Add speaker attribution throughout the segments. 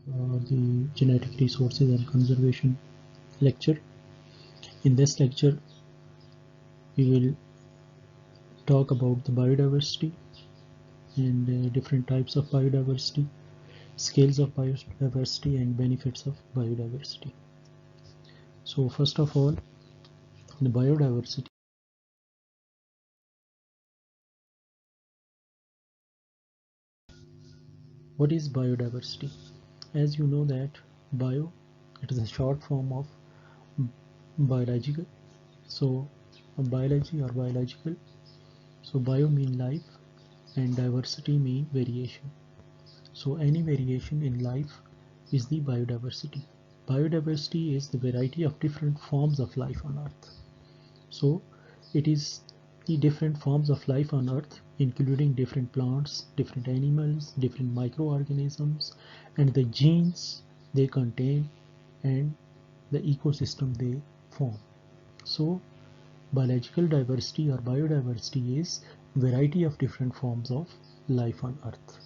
Speaker 1: the genetic resources and conservation lecture. In this lecture, we will talk about the biodiversity and different types of biodiversity, scales of biodiversity, and benefits of biodiversity. So first of all, the biodiversity. What is biodiversity? As you know that bio, it is a short form of biological. So biology or biological. So bio mean life and diversity mean variation. So any variation in life is the biodiversity. Biodiversity is the variety of different forms of life on earth. So it is the different forms of life on earth, including different plants, different animals, different microorganisms, and the genes they contain and the ecosystem they form. So biological diversity or biodiversity is variety of different forms of life on earth,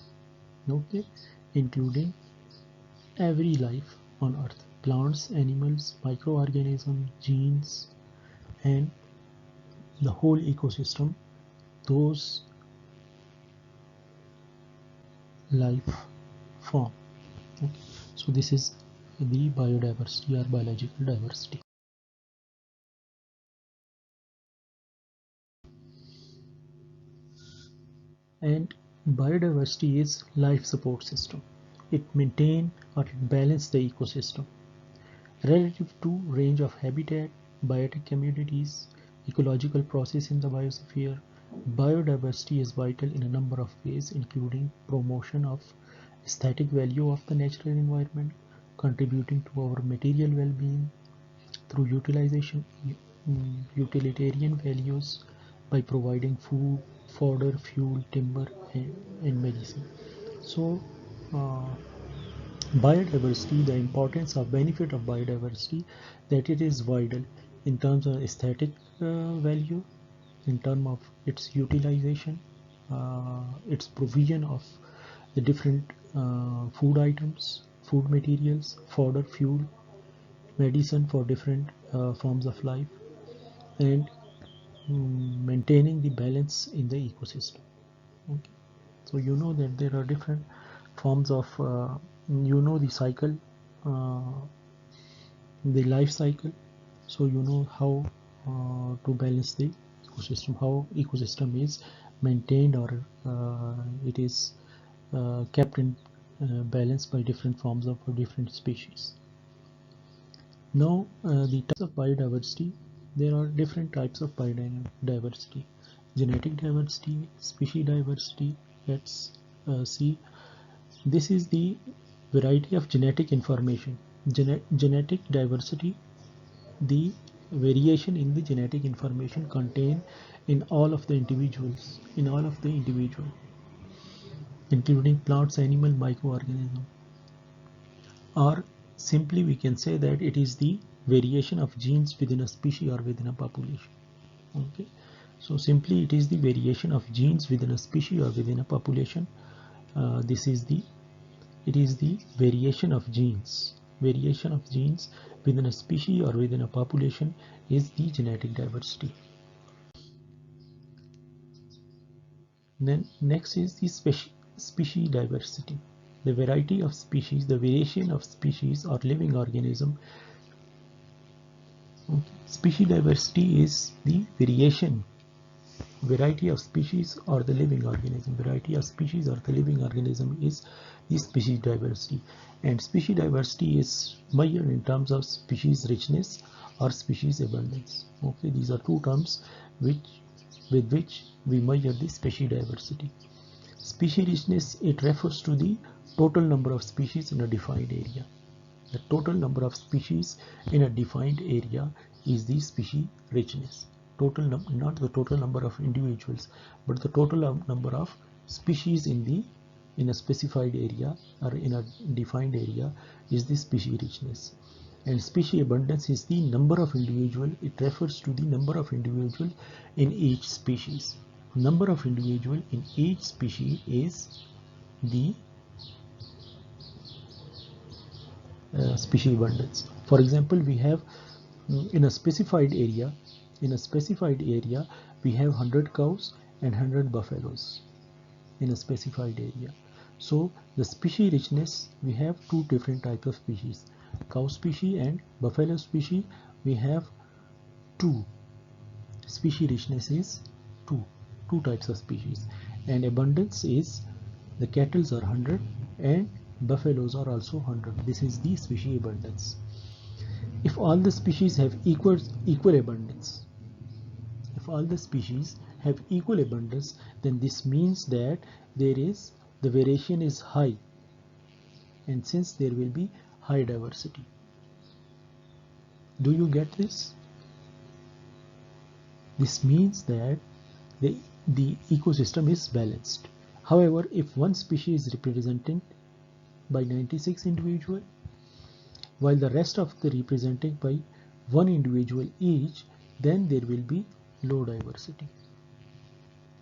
Speaker 1: okay, including every life on earth: plants, animals, microorganisms, genes, and the whole ecosystem those life form. Okay. So this is the biodiversity or biological diversity. And biodiversity is life support system. It maintain or it balance the ecosystem relative to range of habitat, biotic communities, ecological process in the biosphere. Biodiversity is vital in a number of ways, including promotion of aesthetic value of the natural environment, contributing to our material well-being through utilitarian values by providing food, fodder, fuel, timber, and medicine. So, uh, biodiversity, the importance of benefit of biodiversity, that it is vital in terms of aesthetic value, in terms of its utilization, its provision of the different food items, food materials, fodder, fuel, medicine for different forms of life, and maintaining the balance in the ecosystem. Okay. So you know that there are different forms of the cycle, uh, the life cycle. So you know how to balance the ecosystem, how ecosystem is maintained, or it is kept in balance by different forms of different species. Now the types of biodiversity, there are different types of biodiversity: genetic diversity, species diversity. Let's see. This is the variety of genetic information. Genetic diversity, the variation in the genetic information contained in all of the individuals, including plants, animal, microorganism. Or simply we can say that it is the variation of genes within a species or within a population. Okay. So simply it is the variation of genes within a species or within a population. It is the variation of genes. Variation of genes within a species or within a population is the genetic diversity. Then next is the species diversity. The variety of species, the variation of species or living organism. Okay. Species diversity is the variety of species or the living organism. Variety of species or the living organism is the species diversity. And species diversity is measured in terms of species richness or species abundance. Okay, these are two terms with which we measure the species diversity. Species richness, it refers to the total number of species in a defined area. The total number of species in a defined area is the species richness. Not the total number of individuals, but the total number of species in a specified area or in a defined area is the species richness. And species abundance is the number of individual. It refers to the number of individual in each species. Number of individual in each species is the species abundance. For example, we have in a specified area, we have 100 cows and 100 buffaloes in a specified area. So the species richness, we have two different types of species, cow species and buffalo species. We have two. Species richness is two types of species, and abundance is the cattle are 100 and buffaloes are also 100. This is the species abundance. If all the species have equal abundance, if all the species have equal abundance, then this means that the variation is high, and since there will be high diversity. Do you get this? This means that the ecosystem is balanced. However, if one species is represented by 96 individuals, while the rest of the represented by one individual each, then there will be low diversity.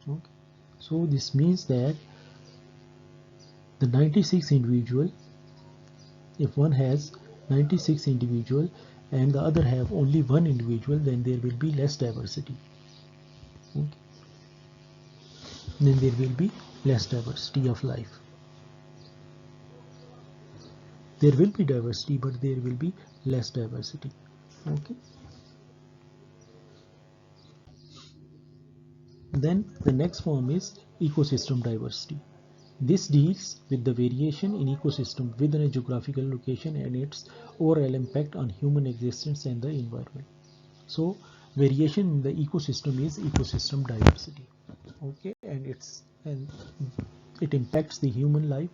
Speaker 1: Okay. So this means that the 96 individual, if one has 96 individual and the other have only one individual, then there will be less diversity. Okay. Then there will be less diversity of life. There will be diversity, but there will be less diversity. Okay. Then the next form is ecosystem diversity. This deals with the variation in ecosystem within a geographical location and its overall impact on human existence and the environment. So variation in the ecosystem is ecosystem diversity. Okay, and it impacts the human life,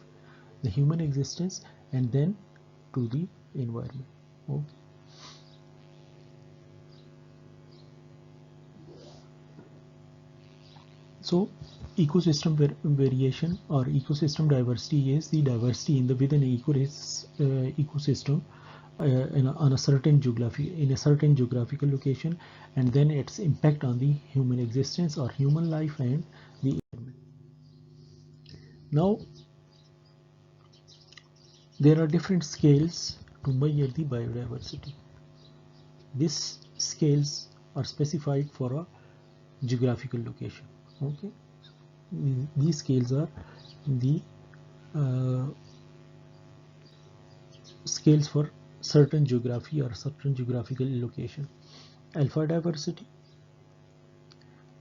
Speaker 1: the human existence, and then to the environment. Okay. So ecosystem variation or ecosystem diversity is the diversity in the within an ecosystem on a certain geographical location, and then its impact on the human existence or human life and the environment. Now there are different scales to measure the biodiversity. These scales are specified for a geographical location. Okay, these scales are the scales for certain geography or certain geographical location: alpha diversity,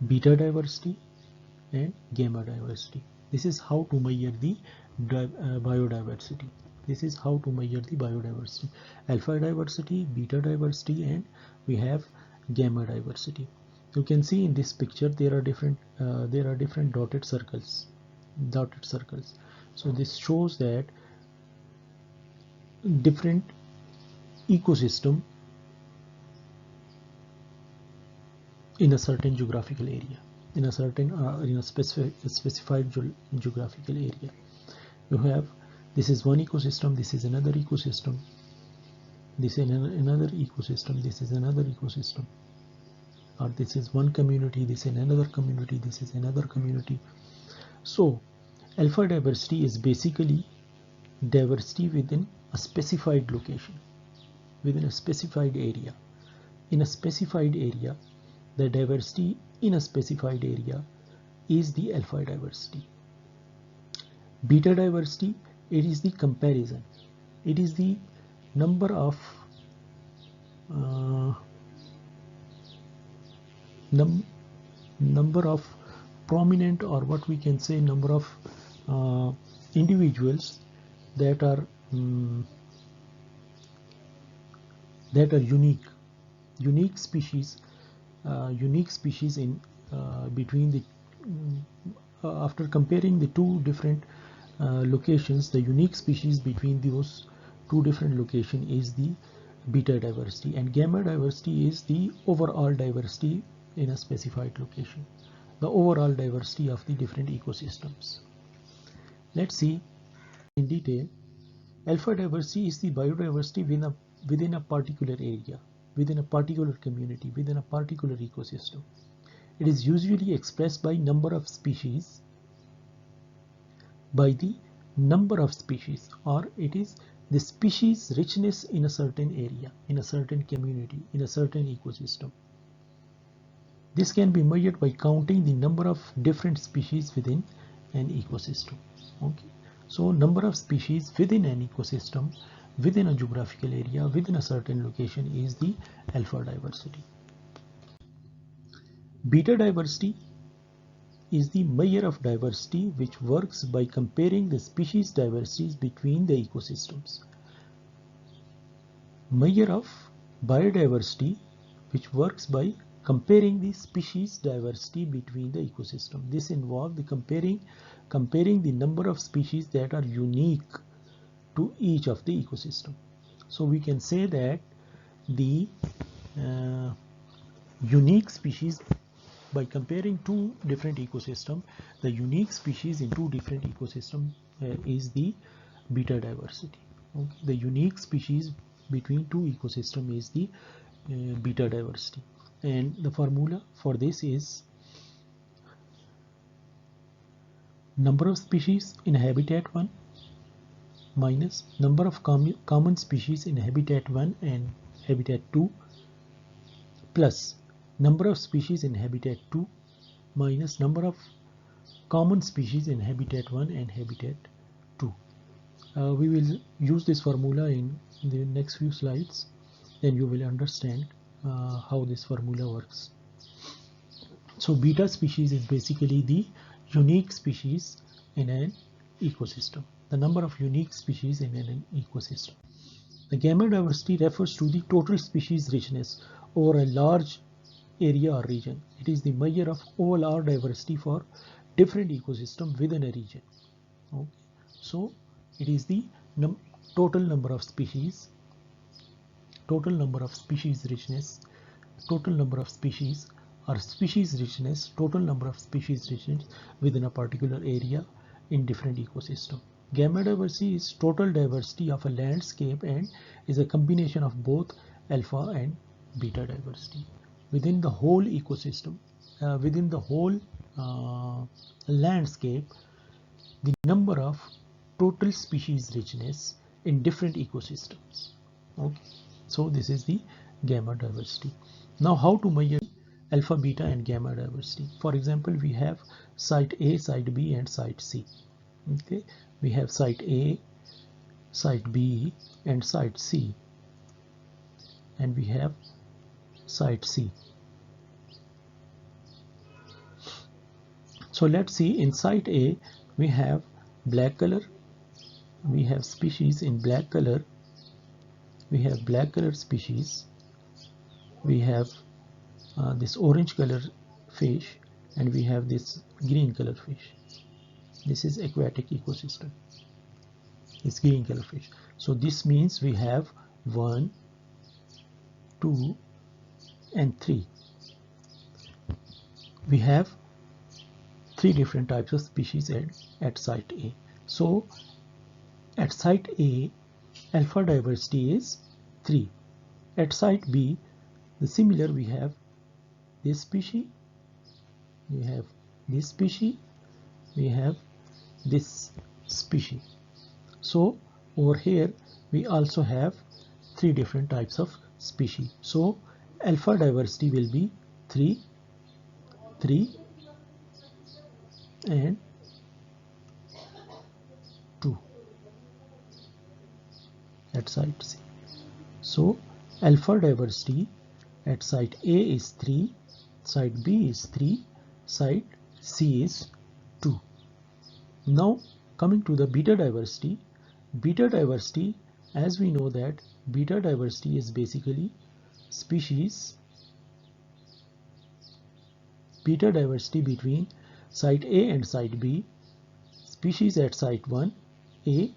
Speaker 1: beta diversity, and gamma diversity. This is how to measure the biodiversity. This is how to measure the biodiversity: alpha diversity, beta diversity, and we have gamma diversity. You can see in this picture there are different dotted circles. So this shows that different ecosystem in a certain geographical area, in a specified geographical area. You have, this is one ecosystem, this is another ecosystem, this is another ecosystem, this is another ecosystem, or this is one community, this is another community, this is another community. So alpha diversity is basically diversity within a specified location, within a specified area. In a specified area, the diversity in a specified area is the alpha diversity. Beta diversity, it is the comparison. It is the number of number of prominent, or what we can say, number of individuals that are unique species in between the after comparing the two different locations, the unique species between those two different locations is the beta diversity, and gamma diversity is the overall diversity in a specified location, the overall diversity of the different ecosystems. Let's see in detail. Alpha diversity is the biodiversity within a particular area, within a particular community, within a particular ecosystem. It is usually expressed by number of species, by the number of species, or it is the species richness in a certain area, in a certain community, in a certain ecosystem. This can be measured by counting the number of different species within an ecosystem. Okay. So number of species within an ecosystem, within a geographical area, within a certain location is the alpha diversity. Beta diversity is the measure of diversity which works by comparing the species diversities between the ecosystems. Measure of biodiversity which works by comparing the species diversity between the ecosystem. This involves the comparing the number of species that are unique to each of the ecosystem. So we can say that the unique species, by comparing two different ecosystems, the unique species in two different ecosystems is the beta diversity. Okay. The unique species between two ecosystems is the beta diversity, and the formula for this is number of species in habitat 1 minus number of common species in habitat 1 and habitat 2 plus number of species in habitat 2 minus number of common species in habitat 1 and habitat 2. We will use this formula in the next few slides, then you will understand how this formula works. So beta species is basically the unique species in an ecosystem, the number of unique species in an ecosystem. The gamma diversity refers to the total species richness over a large area or region. It is the measure of overall diversity for different ecosystems within a region. Okay. So it is the total number of species, total number of species richness, total number of species, or species richness, total number of species richness within a particular area in different ecosystem. Gamma diversity is total diversity of a landscape and is a combination of both alpha and beta diversity. Within the whole ecosystem, within the whole landscape, the number of total species richness in different ecosystems. Okay. So this is the gamma diversity. Now how to measure alpha, beta and gamma diversity? For example, we have site A, site B and site C. Okay. We have site A, site B and site C, and we have site C. So let's see, in site A we have black color, we have species in black color, we have black color species, we have this orange color fish, and we have this green color fish. This is aquatic ecosystem. It's green color fish. So this means we have 1, 2 and 3. We have 3 different types of species at site A. So at site A, alpha diversity is 3. At site B, the similar, we have this species, we have this species, we have this species. So over here we also have 3 different types of species. So alpha diversity will be 3, 3 and 2 at site C. So alpha diversity at site A is 3, site B is 3, site C is 2. Now coming to the beta diversity. Beta diversity, as we know that beta diversity is basically species, beta diversity between site A and site B, species at site 1 A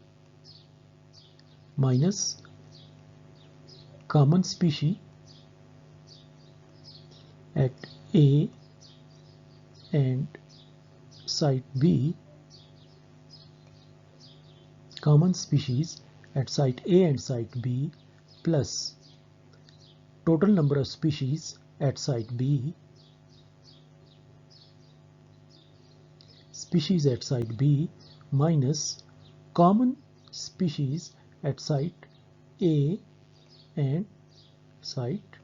Speaker 1: minus common species at A and site B, common species at site A and site B plus total number of species at site B, species at site B minus common species at site A and site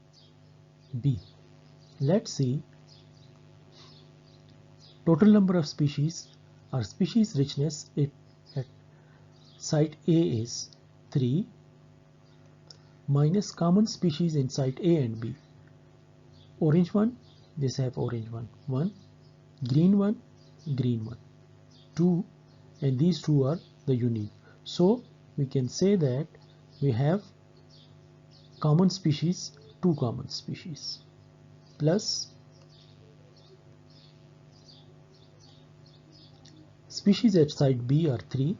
Speaker 1: B. Let's see total number of species or species richness at site A is 3 minus common species in site A and B. Orange one, this have orange one, 1, green one, 2, and these two are the unique. So we can say that we have common species, 2 common species, plus species at site B are 3.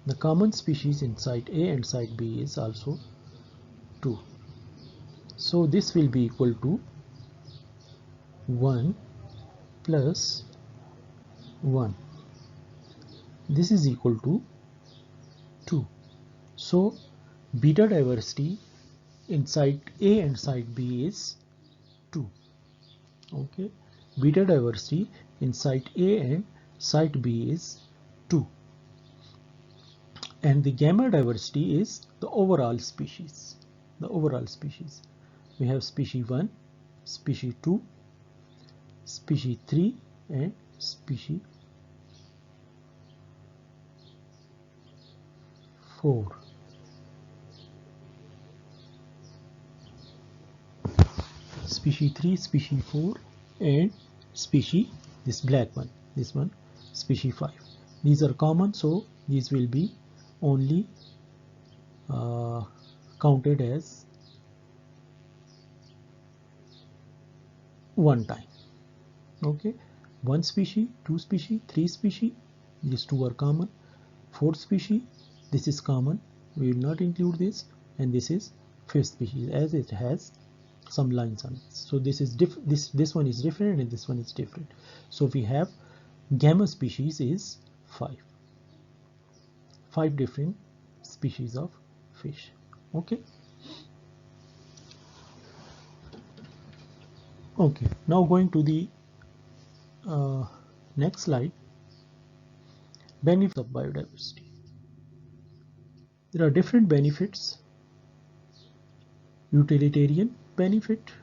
Speaker 1: The common species in site A and site B is also 2. So this will be equal to 1 plus 1. This is equal to 2. So beta diversity in site A and site B is 2. Okay, beta diversity in site A and site B is 2. And the gamma diversity is the overall species. The overall species. We have species 1, species 2, species 3, and species 4. Species 3, species 4, and species, this black one, this one, species 5. These are common, so these will be only counted as one time. Okay, 1 species, 2 species, 3 species, these 2 are common. 4 species, this is common, we will not include this, and this is 5th species as it has some lines on it. So this is this one is different and this one is different. So we have gamma species is 5 different species of fish. Okay. Okay, now going to the next slide, benefits of biodiversity. There are different benefits: utilitarian benefit,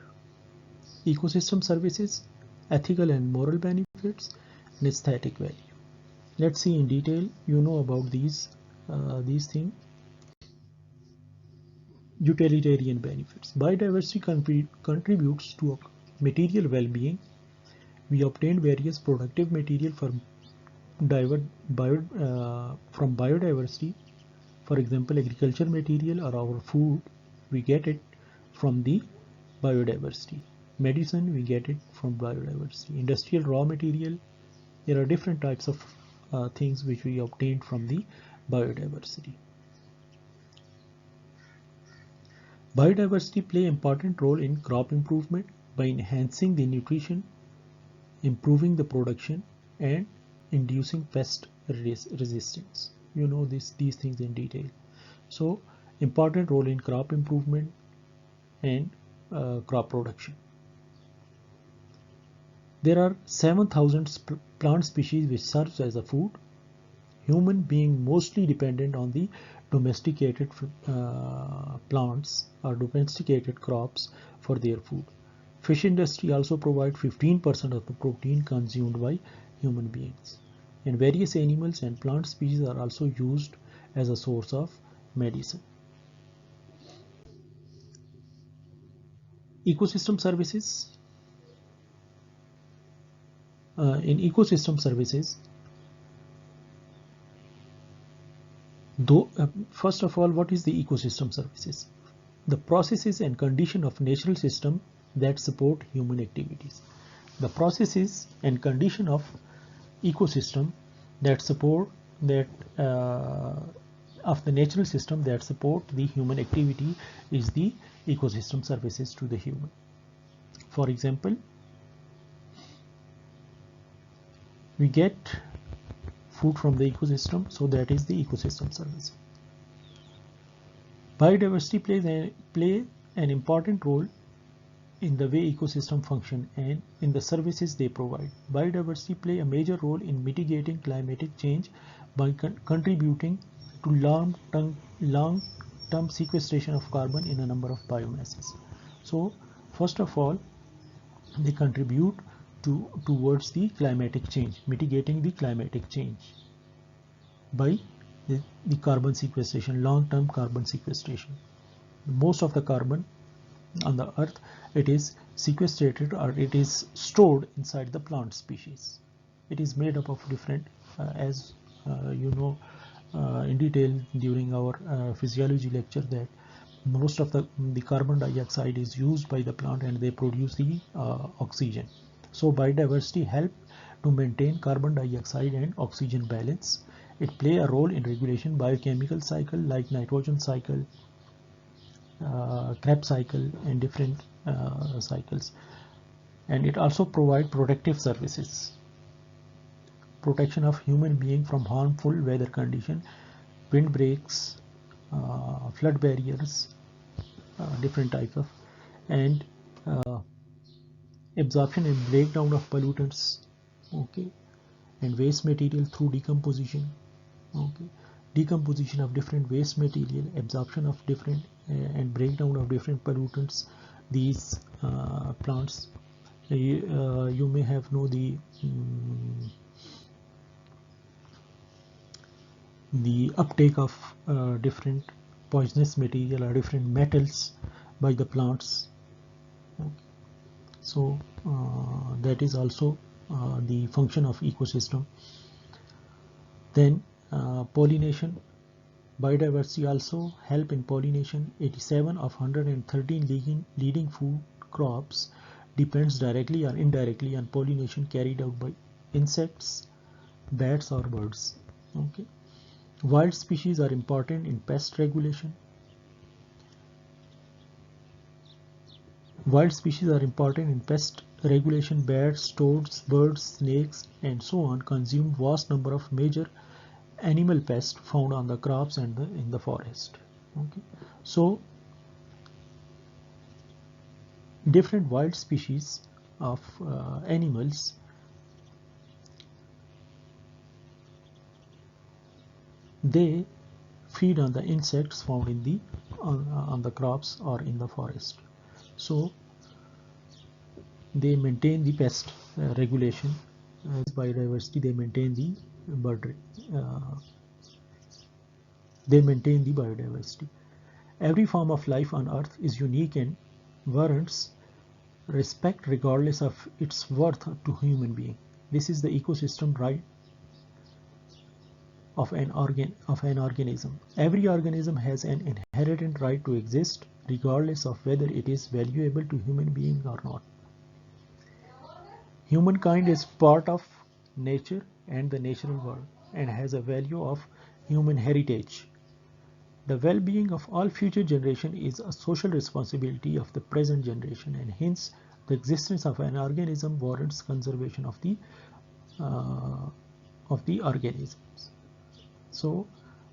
Speaker 1: ecosystem services, ethical and moral benefits, and aesthetic value. Let's see in detail. You know about these things. Utilitarian benefits. Biodiversity contributes to material well-being. We obtain various productive material from biodiversity. For example, agriculture material or our food, we get it from the biodiversity. Medicine, we get it from biodiversity. Industrial raw material, there are different types of things which we obtained from the biodiversity. Biodiversity play an important role in crop improvement by enhancing the nutrition, improving the production, and inducing pest resistance. You know these things in detail. So important role in crop improvement and crop production. There are 7,000 plant species which serves as a food. Human being mostly dependent on the domesticated plants or domesticated crops for their food. Fish industry also provide 15% of the protein consumed by human beings. And various animals and plant species are also used as a source of medicine. Ecosystem services. In ecosystem services, first of all, what is the ecosystem services? The processes and condition of natural system that support human activities. The processes and condition of ecosystem that support of the natural system that support the human activity is the ecosystem services to the human. For example, we get food from the ecosystem, so that is the ecosystem service. Biodiversity play an important role in the way ecosystem function and in the services they provide. Biodiversity play a major role in mitigating climatic change by contributing to long-term sequestration of carbon in a number of biomasses. So first of all, they contribute towards the climatic change, mitigating the climatic change by the carbon sequestration, long-term carbon sequestration. Most of the carbon on the earth, it is sequestrated or it is stored inside the plant species. It is made up of different, as you know in detail during our physiology lecture, that most of the carbon dioxide is used by the plant and they produce the oxygen. So biodiversity help to maintain carbon dioxide and oxygen balance. It play a role in regulation biochemical cycle like nitrogen cycle, Krebs cycle, and different cycles. And it also provide protective services, protection of human being from harmful weather condition, windbreaks, flood barriers, different types of, and absorption and breakdown of pollutants, okay, and waste material through decomposition, okay, decomposition of different waste material, absorption of different and breakdown of different pollutants. These plants, you may have know the uptake of different poisonous material or different metals by the plants. Okay. So that is also the function of ecosystem. Then pollination. Biodiversity also help in pollination. 87 of 113 leading food crops depends directly or indirectly on pollination carried out by insects, bats or birds. Okay. Wild species are important in pest regulation. Wild species are important in pest regulation. Bats, toads, birds, snakes, and so on consume vast number of major animal pests found on the crops and in the forest. Okay. So different wild species of animals they feed on the insects found in the on the crops or in the forest. So they maintain the pest regulation. Biodiversity, they maintain the biodiversity. Every form of life on earth is unique and warrants respect regardless of its worth to human being. This is the ecosystem right of an organism. Every organism has an inherent right to exist regardless of whether it is valuable to human being or not. Humankind is part of nature and the natural world and has a value of human heritage. The well-being of all future generations is a social responsibility of the present generation, and hence the existence of an organism warrants conservation of the organisms. So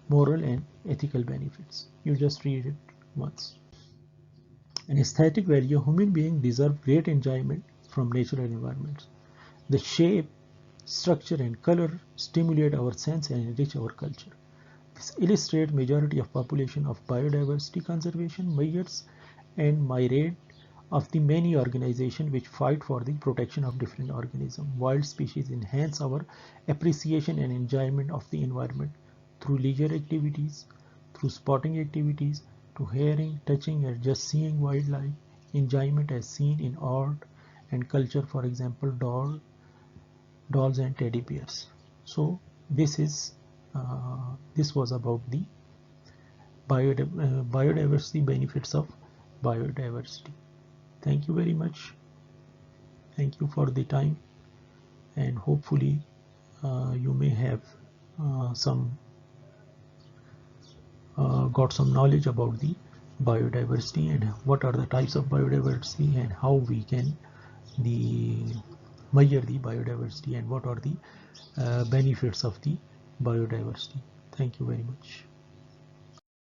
Speaker 1: moral and ethical benefits, you just read it once. An aesthetic value. Human beings deserve great enjoyment from natural environments. The shape, structure and color stimulate our sense and enrich our culture. This illustrates majority of population of biodiversity conservation measures and myriad of the many organizations which fight for the protection of different organisms. Wild species enhance our appreciation and enjoyment of the environment through leisure activities, through spotting activities, to hearing, touching, or just seeing wildlife. Enjoyment as seen in art and culture, for example, dolls and teddy bears. So this was about the biodiversity, benefits of biodiversity. Thank you very much. Thank you for the time, and hopefully you may have got some knowledge about the biodiversity and what are the types of biodiversity and how we can measure the biodiversity and what are the benefits of the biodiversity. Thank you very much.